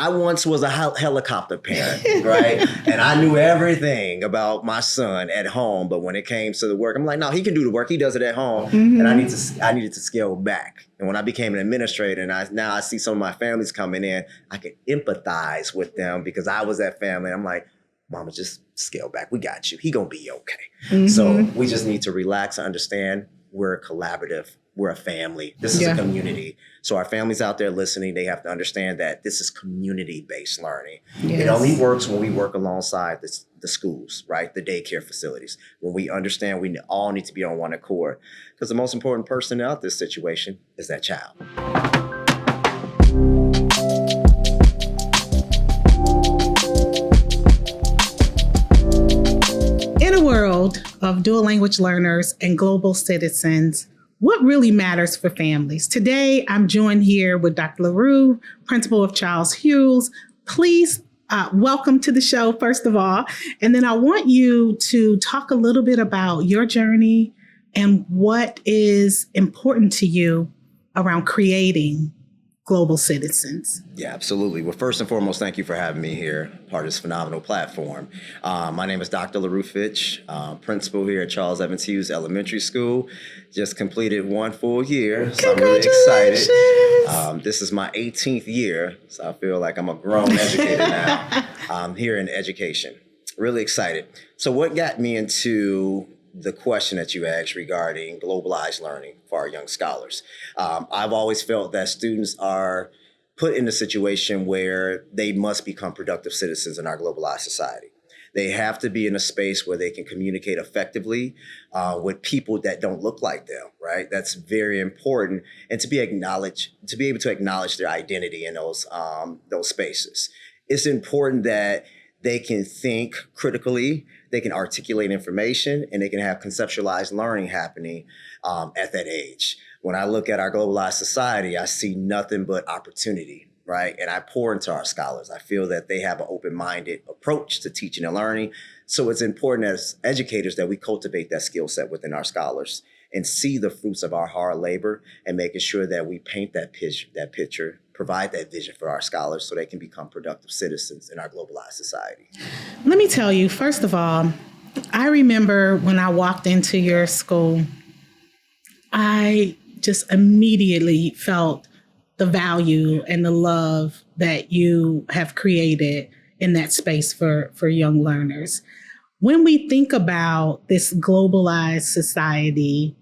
I once was a helicopter parent, right? And I knew everything about my son at home. But when it came to the work, I'm like, no, he can do the work. He does it at home. Mm-hmm. And I needed to scale back. And when I became an administrator and now I see some of my families coming in, I could empathize with them because I was that family. I'm like, Mama, just scale back. We got you. He gonna be okay. Mm-hmm. So we just need to relax and understand we're collaborative. We're a family. This is a community. So our families out there listening, they have to understand that this is community-based learning. Yes. It only works when we work alongside the schools, right? The daycare facilities. When we understand we all need to be on one accord. Because the most important person out this situation is that child. In a world of dual language learners and global citizens, what really matters for families? Today, I'm joined here with Dr. Larue, principal of Hughes. Please welcome to the show, first of all. And then I want you to talk a little bit about your journey and what is important to you around creating global citizens. Yeah, absolutely. Well, first and foremost, thank you for having me here, part of this phenomenal platform. My name is Dr. Larue Fitch, principal here at Evans Hughes Elementary School. Just completed 1 full year, so I'm really excited. This is my 18th year, so I feel like I'm a grown educator now. I'm here in education. Really excited. So what got me into the question that you asked regarding globalized learning for our young scholars? I've always felt that students are put in a situation where they must become productive citizens in our globalized society. They have to be in a space where they can communicate effectively with people that don't look like them, right? That's very important. And to be able to acknowledge their identity in those spaces. It's important that they can think critically, they can articulate information, and they can have conceptualized learning happening at that age. When I look at our globalized society, I see nothing but opportunity, right? And I pour into our scholars. I feel that they have an open-minded approach to teaching and learning. So it's important as educators that we cultivate that skill set within our scholars and see the fruits of our hard labor and making sure that we paint that picture, provide that vision for our scholars so they can become productive citizens in our globalized society. Let me tell you, first of all, I remember when I walked into your school, I just immediately felt the value and the love that you have created in that space for young learners. When we think about this globalized society,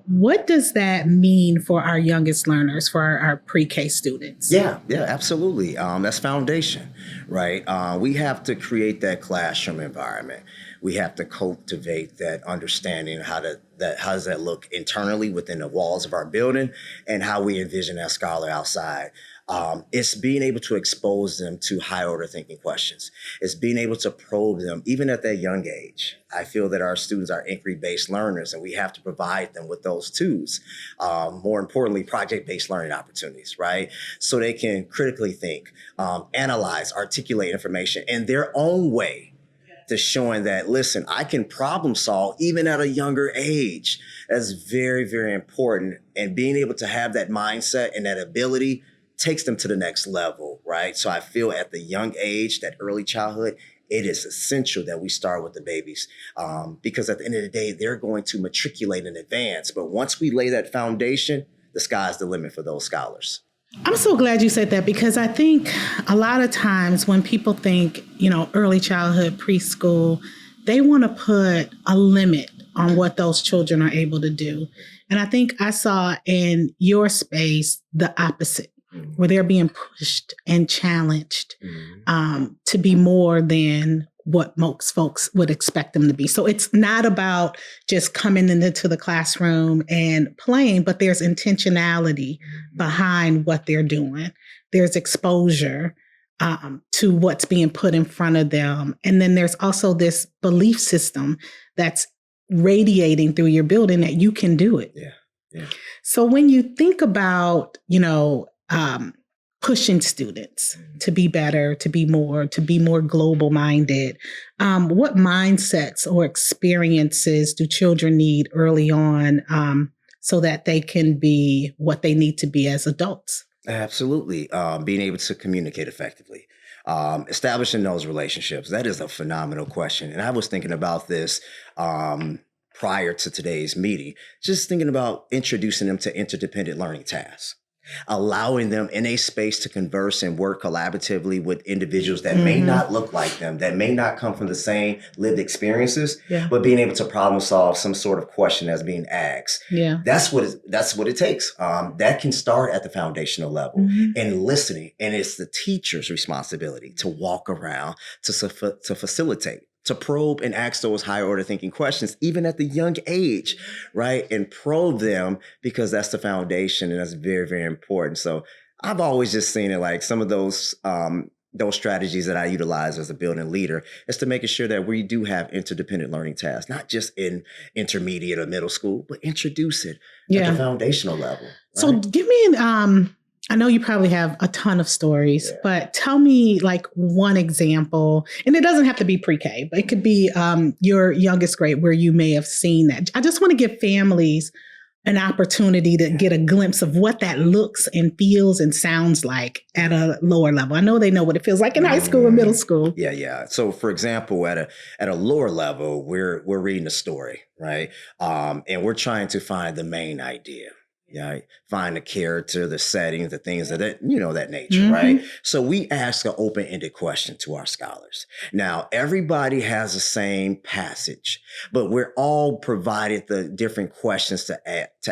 what does that mean for our youngest learners, for our pre-K students? Yeah, absolutely. That's foundation, right? We have to create that classroom environment. We have to cultivate that understanding how does that look internally within the walls of our building and how we envision that scholar outside. It's being able to expose them to high order thinking questions. It's being able to probe them even at that young age. I feel that our students are inquiry-based learners and we have to provide them with those tools. More importantly, project-based learning opportunities, right? So they can critically think, analyze, articulate information in their own way. To showing that, listen, I can problem solve even at a younger age. That's very, very important. And being able to have that mindset and that ability takes them to the next level, right? So I feel at the young age, that early childhood, it is essential that we start with the babies because at the end of the day, they're going to matriculate in advance. But once we lay that foundation, the sky's the limit for those scholars. I'm so glad you said that because I think a lot of times when people think, early childhood, preschool, they want to put a limit on what those children are able to do. And I think I saw in your space the opposite, where they're being pushed and challenged to be more than what most folks would expect them to be. So it's not about just coming into the classroom and playing, but there's intentionality behind what they're doing. There's exposure to what's being put in front of them. And then there's also this belief system that's radiating through your building that you can do it. Yeah. So when you think about, pushing students to be better, to be more global minded. What mindsets or experiences do children need early on so that they can be what they need to be as adults? Absolutely. Being able to communicate effectively, establishing those relationships. That is a phenomenal question. And I was thinking about this prior to today's meeting, just thinking about introducing them to interdependent learning tasks, allowing them in a space to converse and work collaboratively with individuals that may not look like them, that may not come from the same lived experiences, Yeah. but being able to problem solve some sort of question that's being asked. Yeah. That's what it takes. That can start at the foundational level and listening. And it's the teacher's responsibility to walk around, to facilitate, to probe and ask those higher order thinking questions, even at the young age, right? And probe them, because that's the foundation, and that's very, very important. So I've always just seen it like some of those strategies that I utilize as a building leader is to making sure that we do have interdependent learning tasks, not just in intermediate or middle school, but introduce it at the foundational level. Right? So give me I know you probably have a ton of stories, but tell me like one example, and it doesn't have to be pre-K, but it could be your youngest grade where you may have seen that. I just want to give families an opportunity to get a glimpse of what that looks and feels and sounds like at a lower level. I know they know what it feels like in high school and middle school. Yeah. So for example, at a lower level, we're reading a story, right? And we're trying to find the main idea. Yeah, find the character, the settings, the things of that nature, right? So we ask an open-ended question to our scholars. Now, everybody has the same passage, but we're all provided the different questions to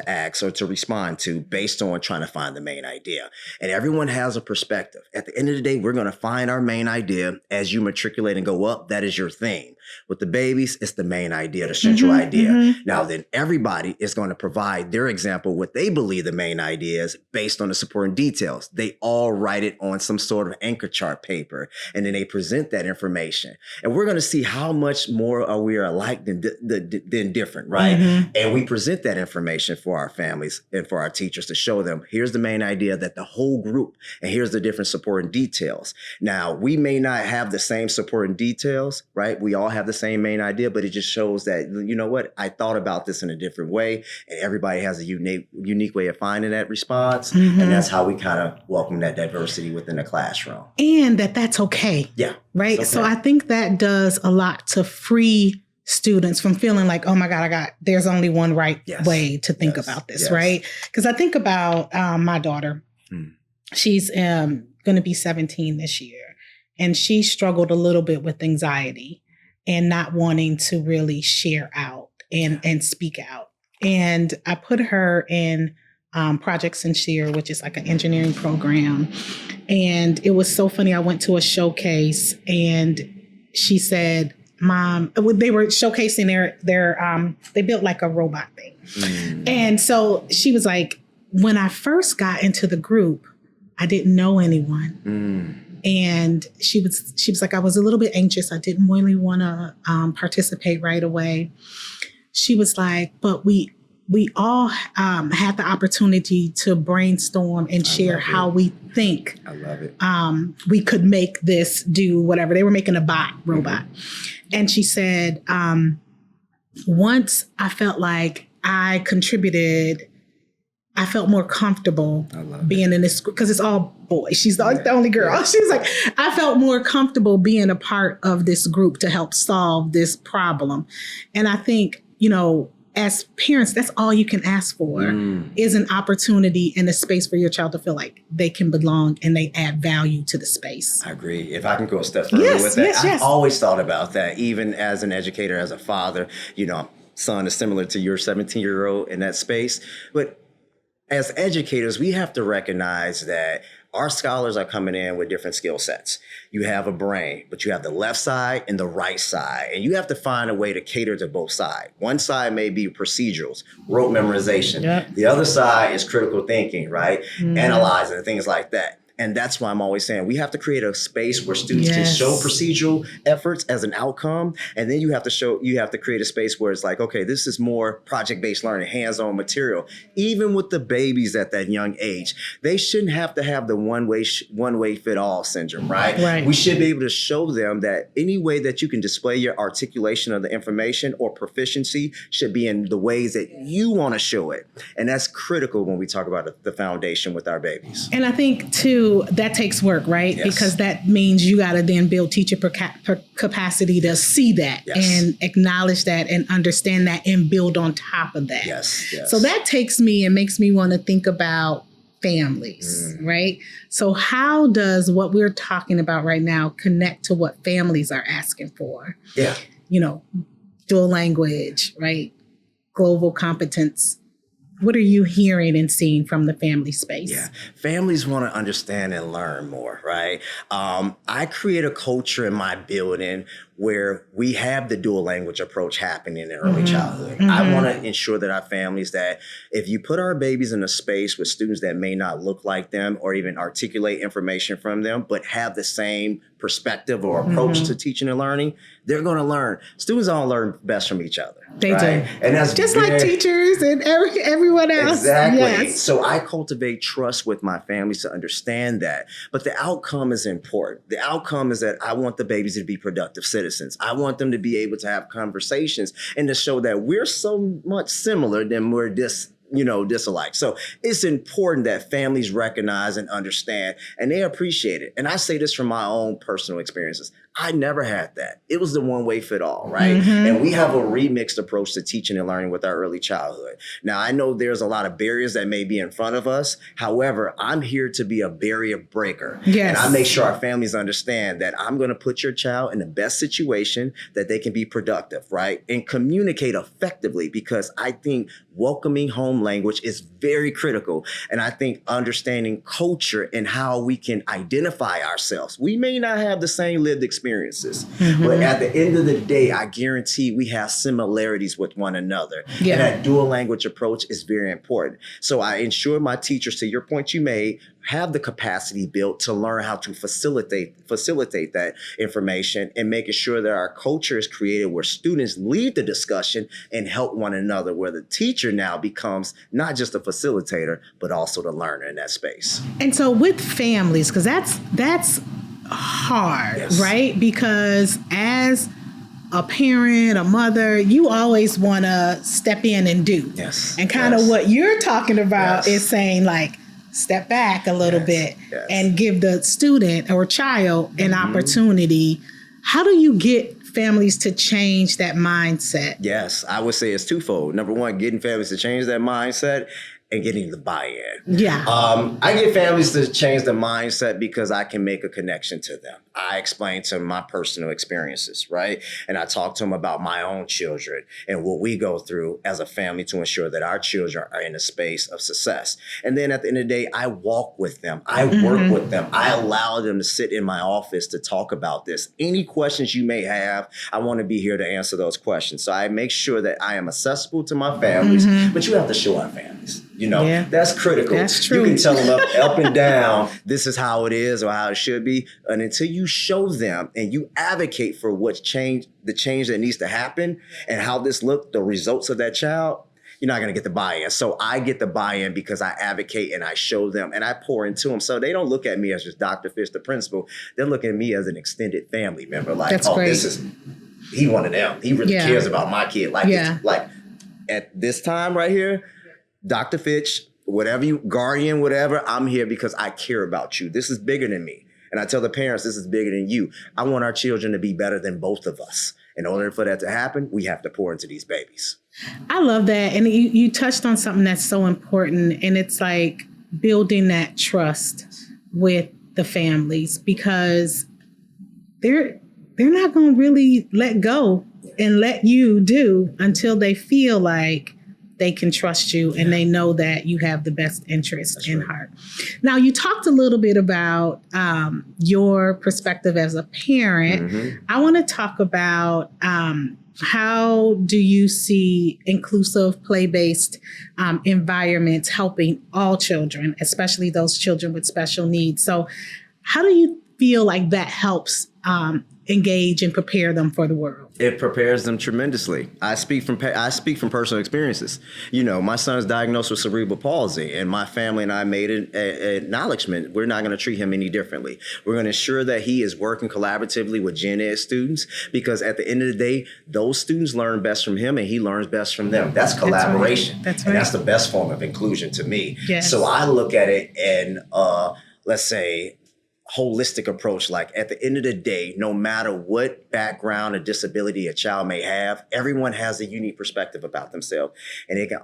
ask or to respond to based on trying to find the main idea. And everyone has a perspective. At the end of the day, we're going to find our main idea as you matriculate and go up. That is your theme. With the babies, it's the main idea, the central idea. Now, then everybody is going to provide their example, what they believe the main idea is based on the supporting details. They all write it on some sort of anchor chart paper, and then they present that information. And we're going to see how much more we are alike than different, right? And we present that information for our families and for our teachers to show them, here's the main idea that the whole group, and here's the different supporting details. Now, we may not have the same supporting details, right? We all have the same main idea, but it just shows that, you know what, I thought about this in a different way, and everybody has a unique way of finding that response. And that's how we kind of welcome that diversity within the classroom. And that's okay. Yeah. Right. Okay. So I think that does a lot to free students from feeling like, oh my God, there's only one right way to think about this. Right. Because I think about my daughter. She's going to be 17 this year, and she struggled a little bit with anxiety and not wanting to really share out and speak out. And I put her in Project Sincere, which is like an engineering program. And it was so funny. I went to a showcase, and she said, Mom, they were showcasing they built like a robot thing. And so she was like, when I first got into the group, I didn't know anyone. And she was like, I was a little bit anxious. I didn't really want to participate right away. She was like, but we all had the opportunity to brainstorm and share how we think we could make this do whatever. They were making a robot. And she said, once I felt like I contributed, I felt more comfortable being in this group, because it's all boys. She's the only girl. She was like, I felt more comfortable being a part of this group to help solve this problem. And I think, as parents, that's all you can ask for is an opportunity and a space for your child to feel like they can belong and they add value to the space. I agree. If I can go a step further with that, I've always thought about that, even as an educator, as a father. Son is similar to your 17-year-old in that space. But as educators, we have to recognize that our scholars are coming in with different skill sets. You have a brain, but you have the left side and the right side. And you have to find a way to cater to both sides. One side may be procedurals, rote memorization. The other side is critical thinking, right? Analyzing, things like that. And that's why I'm always saying we have to create a space where students can Yes. show procedural efforts as an outcome. And then you have to create a space where it's like, okay, this is more project-based learning, hands-on material. Even with the babies at that young age, they shouldn't have to have the one way fit all syndrome, right? Right. We should be able to show them that any way that you can display your articulation of the information or proficiency should be in the ways that you want to show it. And that's critical when we talk about the foundation with our babies. And I think, too, that takes work, right? Yes. Because that means you got to then build teacher capacity to see that and acknowledge that and understand that and build on top of that. Yes. So that takes me and makes me want to think about families, right? So how does what we're talking about right now connect to what families are asking for? Yeah. Dual language, right? Global competence. What are you hearing and seeing from the family space? Yeah, families want to understand and learn more, right? I create a culture in my building where we have the dual language approach happening in early childhood. I want to ensure that our families, that if you put our babies in a space with students that may not look like them or even articulate information from them, but have the same perspective or approach to teaching and learning, they're going to learn. Students all learn best from each other. They do. And that's just like teachers and everyone else. Exactly. Yes. So I cultivate trust with my families to understand that. But the outcome is important. The outcome is that I want the babies to be productive citizens. I want them to be able to have conversations and to show that we're so much similar than we're disalike. So it's important that families recognize and understand, and they appreciate it. And I say this from my own personal experiences. I never had that. It was the one way fit all, right? And we have a remixed approach to teaching and learning with our early childhood. Now, I know there's a lot of barriers that may be in front of us. However, I'm here to be a barrier breaker. Yes. And I make sure our families understand that I'm going to put your child in the best situation that they can be productive, right? And communicate effectively, because I think welcoming home language is very critical. And I think understanding culture and how we can identify ourselves. We may not have the same lived experiences, but at the end of the day, I guarantee we have similarities with one another. Yeah. And that dual language approach is very important. So I ensure my teachers, to your point you made, have the capacity built to learn how to facilitate that information, and making sure that our culture is created where students lead the discussion and help one another, where the teacher now becomes not just a facilitator, but also the learner in that space. And so with families, because that's hard, Yes. right? Because as a parent, a mother, you always want to step in and do. Yes. And kind of what you're talking about Yes. is saying, like, step back a little bit and give the student or child an opportunity. How do you get families to change that mindset? Yes, I would say it's twofold. Number one, getting families to change that mindset and getting the buy-in. Yeah. I get families to change the mindset because I can make a connection to them. I explain to them my personal experiences, right? And I talk to them about my own children and what we go through as a family to ensure that our children are in a space of success. And then at the end of the day, I walk with them. I work with them. I allow them to sit in my office to talk about this. Any questions you may have, I want to be here to answer those questions. So I make sure that I am accessible to my families, but you have to show our families. That's critical. That's true. You can tell them up and down, this is how it is or how it should be. And until you show them and you advocate for the change that needs to happen and how this look, the results of that child, you're not going to get the buy-in. So I get the buy-in because I advocate and I show them and I pour into them. So they don't look at me as just Dr. Fitch, the principal. They're looking at me as an extended family member. Like, That's great. He one of them. He really cares about my kid. Like at this time right here, Dr. Fitch, whatever you, guardian, whatever, I'm here because I care about you. This is bigger than me. And I tell the parents, this is bigger than you. I want our children to be better than both of us. In order for that to happen, we have to pour into these babies. I love that. And you touched on something that's so important. And it's like building that trust with the families, because they're not going to really let go and let you do until they feel like they can trust you and they know that you have the best interest in heart. Now, you talked a little bit about your perspective as a parent. I want to talk about How do you see inclusive play-based environments helping all children, especially those children with special needs? So how do you feel like that helps engage and prepare them for the world? It prepares them tremendously. I speak from personal experiences. You know, my son's diagnosed with cerebral palsy, and my family and I made an acknowledgement. We're not going to treat him any differently. We're going to ensure that he is working collaboratively with gen ed students, because at the end of the day, those students learn best from him and he learns best from them. That's collaboration. That's right. And that's the best form of inclusion to me. Yes. So I look at it and let's say, holistic approach. Like at the end of the day, no matter what background or disability a child may have, everyone has a unique perspective about themselves, and they can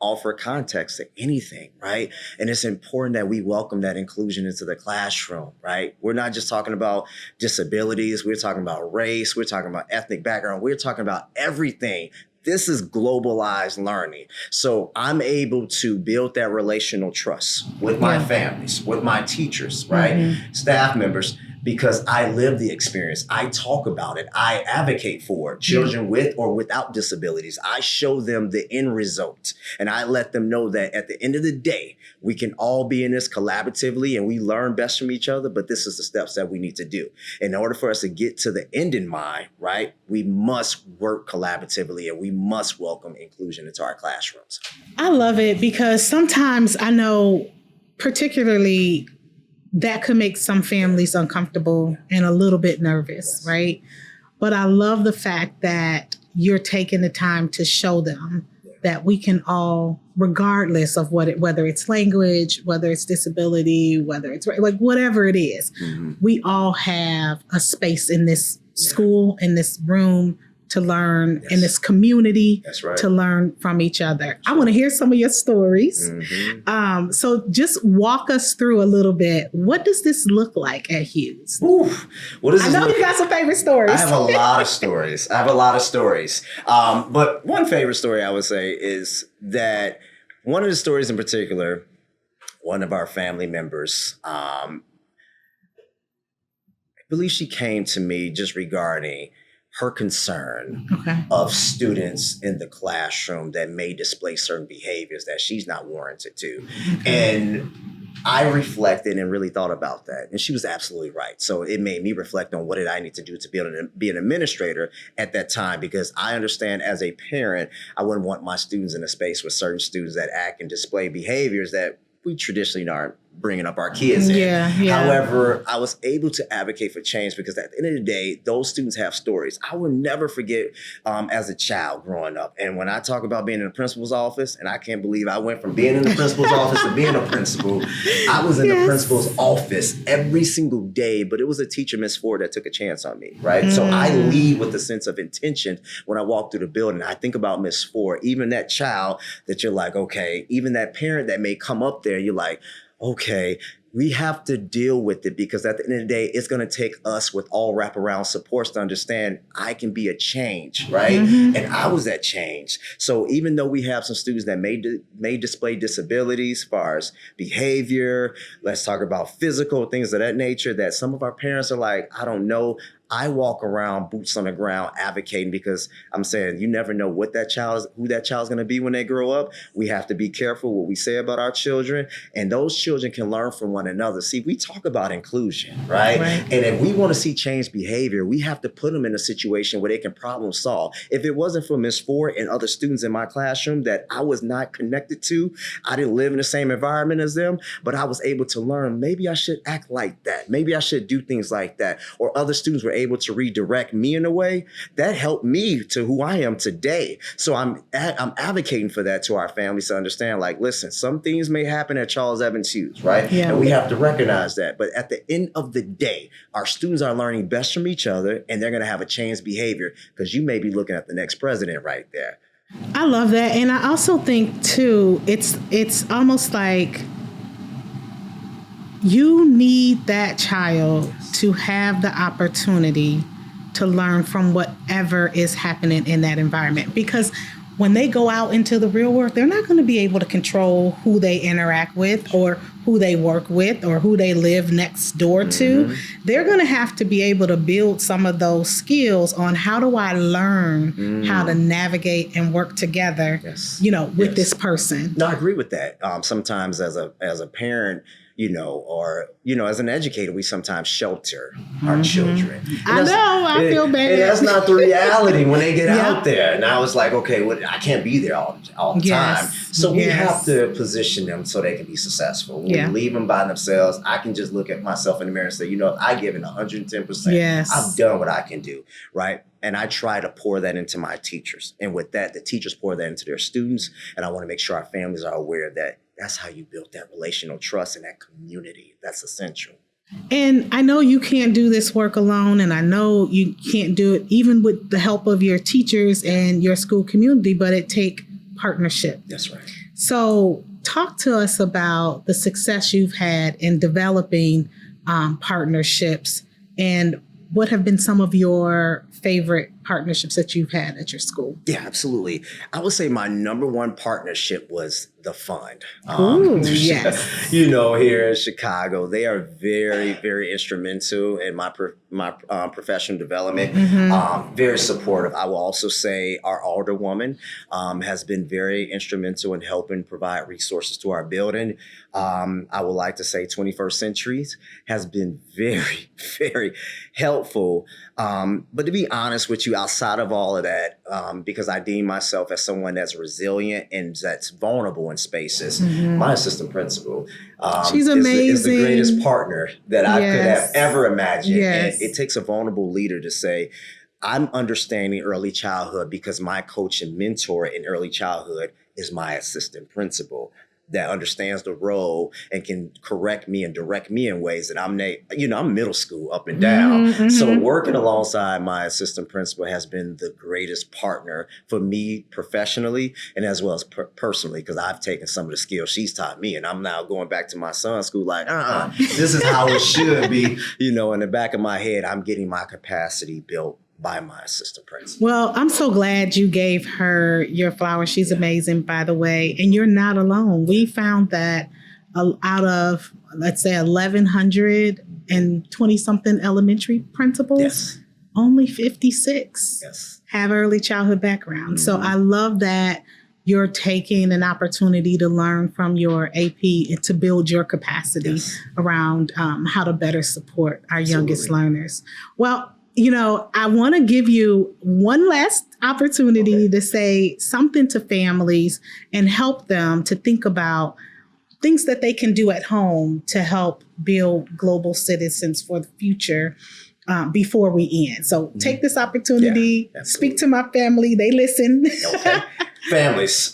offer context to anything, right? And it's important that we welcome that inclusion into the classroom, right? We're not just talking about disabilities. We're talking about race. We're talking about ethnic background. We're talking about everything. This is globalized learning. So I'm able to build that relational trust with my families, with my teachers, right? Staff members, because I live the experience. I talk about it. I advocate for it. Children with or without disabilities. I show them the end result. And I let them know that at the end of the day, we can all be in this collaboratively and we learn best from each other, but this is the steps that we need to do. In order for us to get to the end in mind, right, we must work collaboratively and we must welcome inclusion into our classrooms. I love it because sometimes I know particularly that could make some families uncomfortable and a little bit nervous, right? But I love the fact that you're taking the time to show them that we can all, regardless of whether it's language, whether it's disability, whether it's like whatever it is, we all have a space in this school, in this room, to learn, in this community, to learn from each other. I want to hear some of your stories. So just walk us through a little bit. What does this look like at Hughes? What does I know you got some favorite stories. I have a lot of stories. But one favorite story I would say is that one of the stories in particular, one of our family members, I believe she came to me just regarding her concern of students in the classroom that may display certain behaviors that she's not warranted to. And I reflected and really thought about that. And she was absolutely right. So it made me reflect on what did I need to do to be able to be an administrator at that time, because I understand as a parent, I wouldn't want my students in a space with certain students that act and display behaviors that we traditionally aren't bringing up our kids in. However, I was able to advocate for change because at the end of the day, those students have stories. I will never forget as a child growing up. And when I talk about being in the principal's office, and I can't believe I went from being in the principal's office to being a principal, I was in the principal's office every single day, but it was a teacher, Miss Ford, that took a chance on me, right? So I lead with a sense of intention when I walk through the building. I think about Miss Ford, even that child that you're like, okay, even that parent that may come up there, you're like, okay, we have to deal with it, because at the end of the day, it's going to take us with all wraparound supports to understand I can be a change, right? And I was that change. So even though we have some students that may display disabilities as far as behavior, let's talk about physical things of that nature, that some of our parents are like, I don't know. I walk around boots on the ground advocating, because I'm saying you never know who that child's going to be when they grow up. We have to be careful what we say about our children, and those children can learn from one another. See, we talk about inclusion, right? And if we want to see change behavior, we have to put them in a situation where they can problem solve. If it wasn't for Ms. Ford and other students in my classroom that I was not connected to, I didn't live in the same environment as them, but I was able to learn, maybe I should act like that. Maybe I should do things like that. Or other students were able to redirect me in a way that helped me to who I am today. So I'm advocating for that to our families to understand, like, listen, some things may happen at Charles Evans Hughes, right? And we have to recognize that. But at the end of the day, our students are learning best from each other, and they're going to have a changed behavior, because you may be looking at the next president right there. I love that. And I also think too, it's almost like you need that child to have the opportunity to learn from whatever is happening in that environment. Because when they go out into the real world, they're not going to be able to control who they interact with or who they work with or who they live next door to, they're going to have to be able to build some of those skills on how do I learn how to navigate and work together, with this person. No, I agree with that. Sometimes as a parent, or, as an educator, we sometimes shelter our children. I feel bad. And that's not the reality when they get out there. And I was like, okay, I can't be there all the time. So we have to position them so they can be successful. When we leave them by themselves, I can just look at myself in the mirror and say, if I give it 110%, I've done what I can do, right? And I try to pour that into my teachers. And with that, the teachers pour that into their students. And I want to make sure our families are aware that that's how you build that relational trust and that community. That's essential. And I know you can't do this work alone, and I know you can't do it even with the help of your teachers and your school community, but it takes partnership. That's right. So talk to us about the success you've had in developing partnerships, and what have been some of your favorite partnerships that you've had at your school? Yeah, absolutely. I would say my number one partnership was the fund. Yes. Here in Chicago, they are very, very instrumental in my professional development. Very supportive. I will also say our alderwoman has been very instrumental in helping provide resources to our building. I would like to say 21st Centuries has been very, very helpful. But to be honest with you, outside of all of that, because I deem myself as someone that's resilient and that's vulnerable in spaces, my assistant principal she's amazing. Is the greatest partner that I could have ever imagined. Yes. And it takes a vulnerable leader to say, I'm understanding early childhood because my coach and mentor in early childhood is my assistant principal that understands the role and can correct me and direct me in ways that I'm middle school up and down. So working alongside my assistant principal has been the greatest partner for me professionally and as well as personally, because I've taken some of the skills she's taught me, and I'm now going back to my son's school like, this is how it should be. In the back of my head, I'm getting my capacity built by my assistant principal. Well, I'm so glad you gave her your flowers. She's amazing, by the way. And you're not alone. We found that out of, let's say, 1,120 something elementary principals, only 56 have early childhood background. So I love that you're taking an opportunity to learn from your AP and to build your capacity around how to better support our youngest learners. Well, I want to give you one last opportunity to say something to families and help them to think about things that they can do at home to help build global citizens for the future before we end. So take this opportunity, speak to my family. They listen. Okay. Families,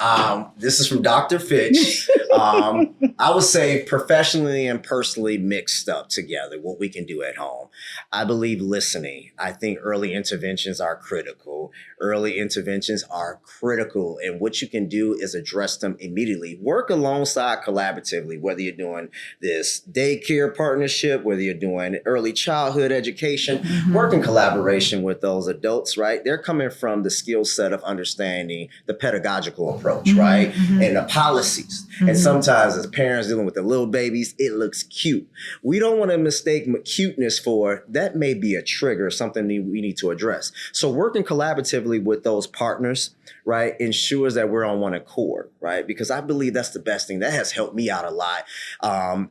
this is from Dr. Fitch. I would say professionally and personally mixed up together, what we can do at home. I believe listening. I think early interventions are critical. Early interventions are critical. And what you can do is address them immediately. Work alongside collaboratively, whether you're doing this daycare partnership, whether you're doing early childhood education, work in collaboration with those adults, right? They're coming from the skill set of understanding the pedagogical approach, right? And the policies. And sometimes as parents dealing with the little babies, it looks cute. We don't want to mistake cuteness for that may be a trigger, something we need to address. So working collaboratively with those partners, right, ensures that we're on one accord, right? Because I believe that's the best thing. That has helped me out a lot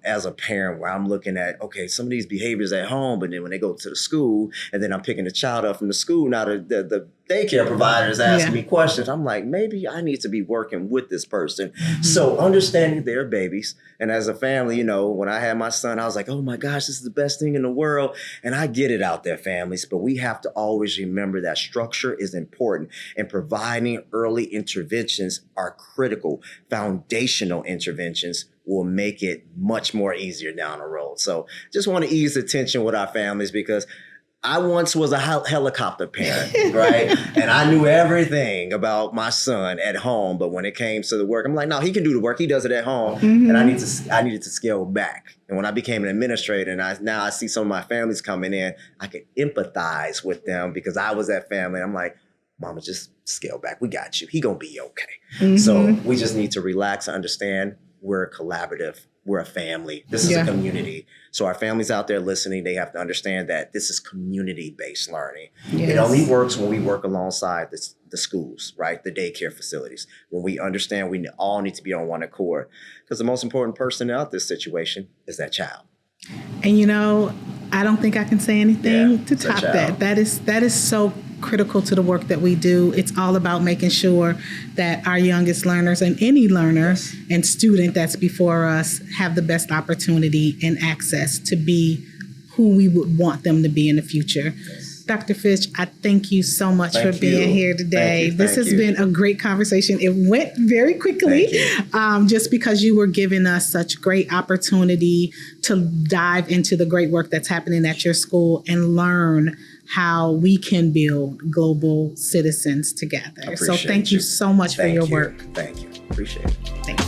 as a parent, where I'm looking at, okay, some of these behaviors at home, but then when they go to the school and then I'm picking the child up from the school, now the daycare provider is asking me questions. I'm like, maybe I need to be working with this person. So understanding their babies. And as a family, when I had my son, I was like, oh my gosh, this is the best thing in the world. And I get it out there, families, but we have to always remember that structure is important, and providing early interventions are critical. Foundational interventions will make it much more easier down the road. So just want to ease the tension with our families, because I once was a helicopter parent, right? And I knew everything about my son at home, but when it came to the work, I'm like, no, he can do the work. He does it at home, and I needed to scale back. And when I became an administrator, and now I see some of my families coming in, I could empathize with them because I was that family. I'm like, Mama, just scale back. We got you. He gonna be okay. So we just need to relax and understand we're collaborative. We're a family. This is a community. So our families out there listening, they have to understand that this is community-based learning. Yes. It only works when we work alongside the schools, right? The daycare facilities. When we understand we all need to be on one accord. Because the most important person out this situation is that child. And I don't think I can say anything to top that. That is so critical to the work that we do. It's all about making sure that our youngest learners and any learner and student that's before us have the best opportunity and access to be who we would want them to be in the future. Dr. Fitch, I thank you so much for being here today. This has been a great conversation. It went very quickly just because you were giving us such great opportunity to dive into the great work that's happening at your school and learn how we can build global citizens together. So thank you so much for your work. Thank you. Appreciate it. Thank you.